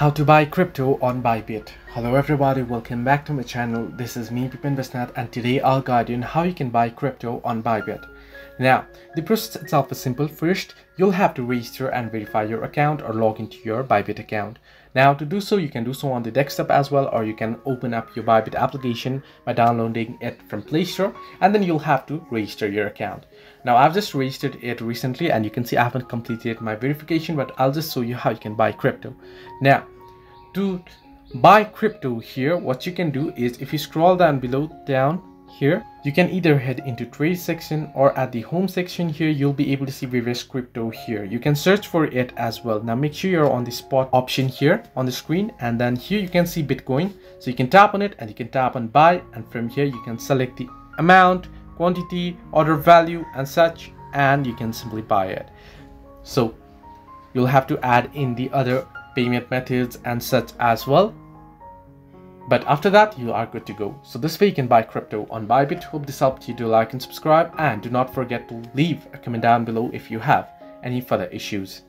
How to buy crypto on Bybit. Hello everybody, welcome back to my channel. This is me, Pipinvestnet, and today I'll guide you on how you can buy crypto on Bybit. Now, the process itself is simple. First, you'll have to register and verify your account or log into your Bybit account. Now, to do so, you can do so on the desktop as well, or you can open up your Bybit application by downloading it from Play Store, and then you'll have to register your account. Now, I've just registered it recently, and you can see I haven't completed my verification, but I'll just show you how you can buy crypto. Now, to buy crypto here, what you can do is if you scroll down here, you can either head into trade section, or at the home section here you'll be able to see various crypto here. You can search for it as well. Now make sure you're on the spot option here on the screen, and then here you can see Bitcoin, so you can tap on it and you can tap on buy, and from here you can select the amount, quantity, order value and such, and you can simply buy it. So you'll have to add in the other payment methods and such as well, but after that you are good to go. So this way you can buy crypto on Bybit. Hope this helped you. Do like and subscribe, and do not forget to leave a comment down below if you have any further issues.